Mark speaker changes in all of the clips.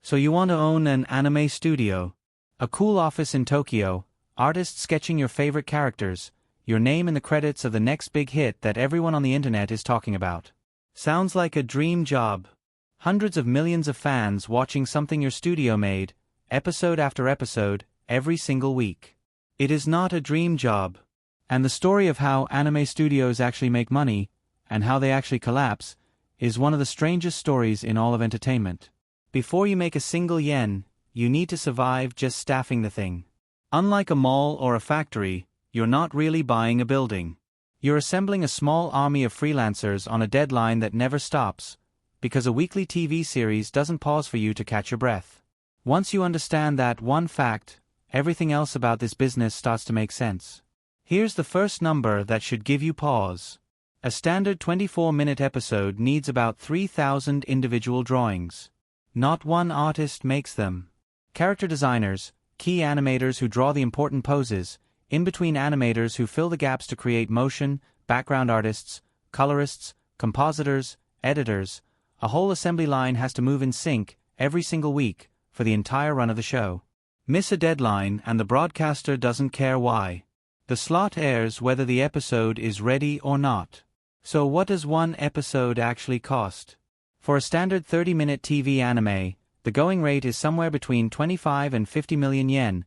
Speaker 1: So you want to own an anime studio? A cool office in Tokyo, artists sketching your favorite characters, your name in the credits of the next big hit that everyone on the internet is talking about. Sounds like a dream job. Hundreds of millions of fans watching something your studio made, episode after episode, every single week. It is not a dream job. And the story of how anime studios actually make money, and how they actually collapse, is one of the strangest stories in all of entertainment. Before you make a single yen, you need to survive just staffing the thing. Unlike a mall or a factory, you're not really buying a building. You're assembling a small army of freelancers on a deadline that never stops, because a weekly TV series doesn't pause for you to catch your breath. Once you understand that one fact, everything else about this business starts to make sense. Here's the first number that should give you pause. A standard 24-minute episode needs about 3,000 individual drawings. Not one artist makes them. Character designers, key animators who draw the important poses, in-between animators who fill the gaps to create motion, background artists, colorists, compositors, editors, a whole assembly line has to move in sync every single week for the entire run of the show. Miss a deadline and the broadcaster doesn't care why. The slot airs whether the episode is ready or not. So what does one episode actually cost? For a standard 30-minute TV anime, the going rate is somewhere between 25 and 50 million yen,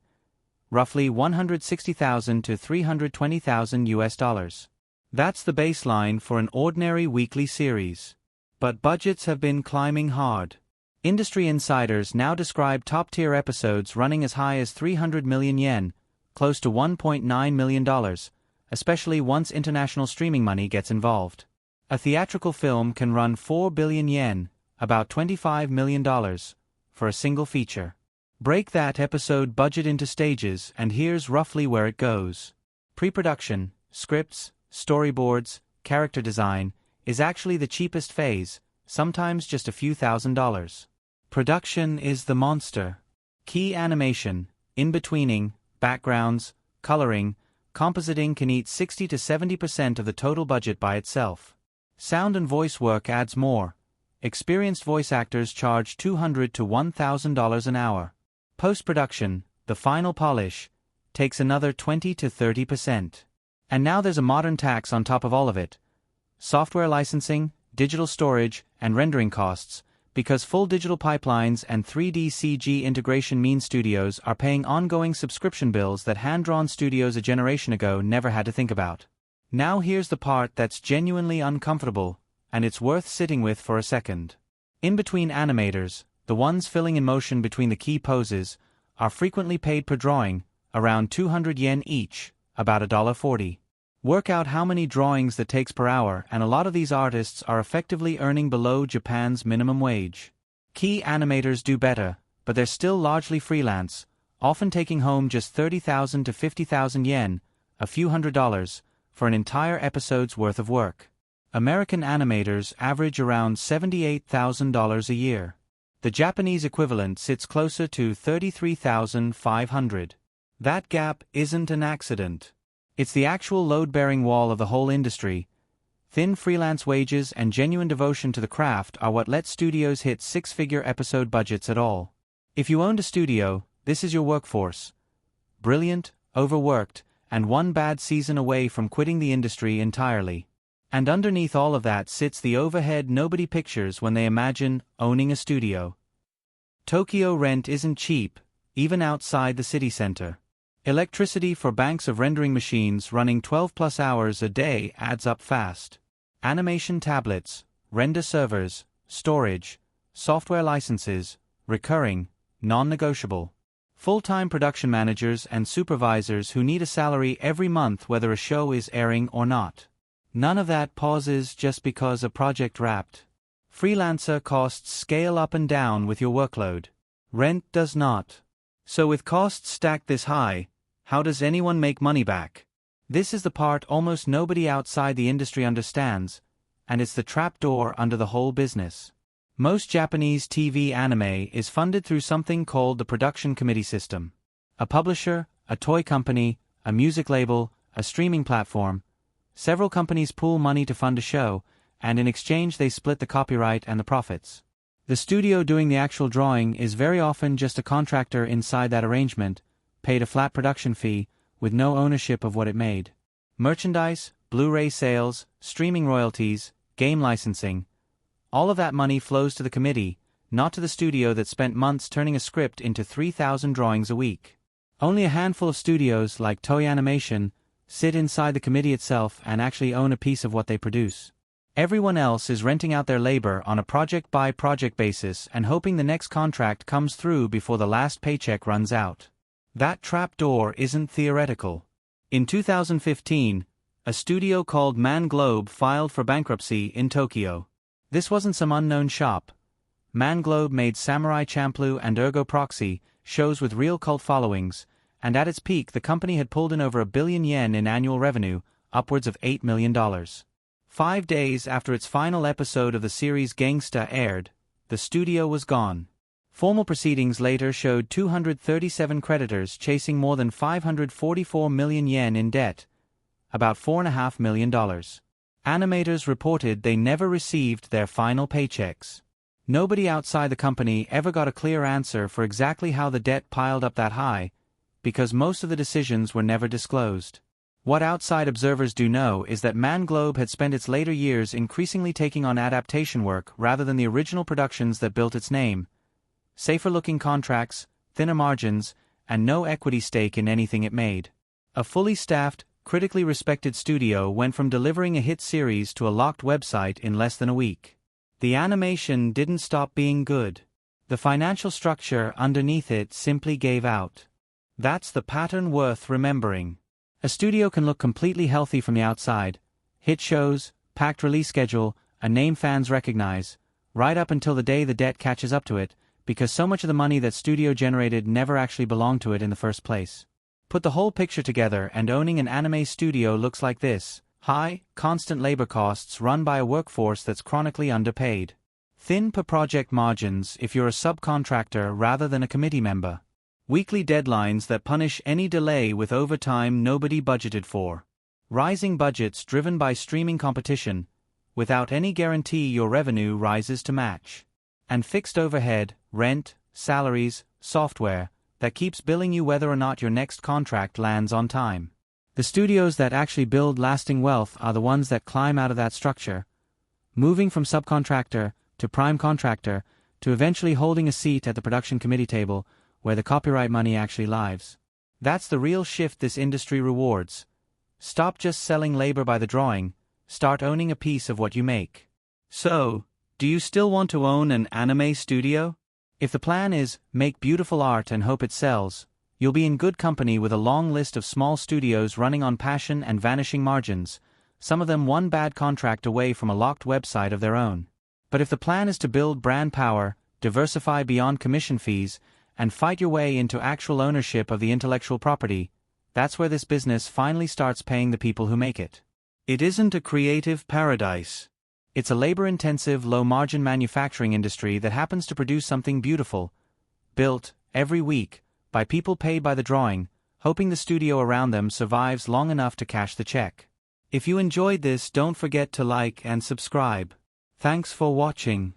Speaker 1: roughly 160,000 to 320,000 US dollars. That's the baseline for an ordinary weekly series. But budgets have been climbing hard. Industry insiders now describe top-tier episodes running as high as 300 million yen, close to $1.9 million, especially once international streaming money gets involved. A theatrical film can run 4 billion yen, about $25 million, for a single feature. Break that episode budget into stages and here's roughly where it goes. Pre-production, scripts, storyboards, character design, is actually the cheapest phase, sometimes just a few $1,000s. Production is the monster. Key animation, in-betweening, backgrounds, coloring, compositing can eat 60 to 70% of the total budget by itself. Sound and voice work adds more. Experienced voice actors charge $200 to $1,000 an hour. Post-production, the final polish, takes another 20 to 30%. And now there's a modern tax on top of all of it. Software licensing, digital storage, and rendering costs, because full digital pipelines and 3D CG integration mean studios are paying ongoing subscription bills that hand-drawn studios a generation ago never had to think about. Now here's the part that's genuinely uncomfortable, and it's worth sitting with for a second. In between animators, the ones filling in motion between the key poses, are frequently paid per drawing, around 200 yen each, about $1.40. Work out how many drawings that takes per hour and a lot of these artists are effectively earning below Japan's minimum wage. Key animators do better, but they're still largely freelance, often taking home just 30,000 to 50,000 yen, a few $100s, for an entire episode's worth of work. American animators average around $78,000 a year. The Japanese equivalent sits closer to $33,500. That gap isn't an accident. It's the actual load-bearing wall of the whole industry. Thin freelance wages and genuine devotion to the craft are what let studios hit six-figure episode budgets at all. If you owned a studio, this is your workforce. Brilliant, overworked, and one bad season away from quitting the industry entirely. And underneath all of that sits the overhead nobody pictures when they imagine owning a studio. Tokyo rent isn't cheap, even outside the city center. Electricity for banks of rendering machines running 12+ hours a day adds up fast. Animation tablets, render servers, storage, software licenses, recurring, non-negotiable. Full-time production managers and supervisors who need a salary every month whether a show is airing or not. None of that pauses just because a project wrapped. Freelancer costs scale up and down with your workload. Rent does not. So with costs stacked this high, how does anyone make money back? This is the part almost nobody outside the industry understands, and it's the trapdoor under the whole business. Most Japanese TV anime is funded through something called the production committee system. A publisher, a toy company, a music label, a streaming platform. Several companies pool money to fund a show, and in exchange they split the copyright and the profits. The studio doing the actual drawing is very often just a contractor inside that arrangement, paid a flat production fee, with no ownership of what it made. Merchandise, Blu-ray sales, streaming royalties, game licensing. All of that money flows to the committee, not to the studio that spent months turning a script into 3,000 drawings a week. Only a handful of studios, like Toei Animation, sit inside the committee itself and actually own a piece of what they produce. Everyone else is renting out their labor on a project-by-project basis and hoping the next contract comes through before the last paycheck runs out. That trapdoor isn't theoretical. In 2015, a studio called Man Globe filed for bankruptcy in Tokyo. This wasn't some unknown shop. Man Globe made Samurai Champloo and Ergo Proxy, shows with real cult followings, and at its peak the company had pulled in over 1 billion yen in annual revenue, upwards of $8 million. 5 days after its final episode of the series Gangsta aired, the studio was gone. Formal proceedings later showed 237 creditors chasing more than 544 million yen in debt, about $4.5 million. Animators reported they never received their final paychecks. Nobody outside the company ever got a clear answer for exactly how the debt piled up that high, because most of the decisions were never disclosed. What outside observers do know is that Man Globe had spent its later years increasingly taking on adaptation work rather than the original productions that built its name. Safer-looking contracts, thinner margins, and no equity stake in anything it made. A fully staffed, critically respected studio went from delivering a hit series to a locked website in less than a week. The animation didn't stop being good. The financial structure underneath it simply gave out. That's the pattern worth remembering. A studio can look completely healthy from the outside, hit shows, packed release schedule, a name fans recognize, right up until the day the debt catches up to it, because so much of the money that studio generated never actually belonged to it in the first place. Put the whole picture together and owning an anime studio looks like this: high, constant labor costs run by a workforce that's chronically underpaid. Thin per-project margins if you're a subcontractor rather than a committee member. Weekly deadlines that punish any delay with overtime nobody budgeted for. Rising budgets driven by streaming competition, without any guarantee your revenue rises to match. And fixed overhead, rent, salaries, software, that keeps billing you whether or not your next contract lands on time. The studios that actually build lasting wealth are the ones that climb out of that structure, moving from subcontractor to prime contractor to eventually holding a seat at the production committee table, where the copyright money actually lives. That's the real shift this industry rewards. Stop just selling labor by the drawing, start owning a piece of what you make. So, do you still want to own an anime studio? If the plan is, make beautiful art and hope it sells, you'll be in good company with a long list of small studios running on passion and vanishing margins, some of them one bad contract away from a locked website of their own. But if the plan is to build brand power, diversify beyond commission fees, and fight your way into actual ownership of the intellectual property, that's where this business finally starts paying the people who make it. It isn't a creative paradise. It's a labor-intensive, low-margin manufacturing industry that happens to produce something beautiful, built, every week, by people paid by the drawing, hoping the studio around them survives long enough to cash the check. If you enjoyed this, don't forget to like and subscribe. Thanks for watching.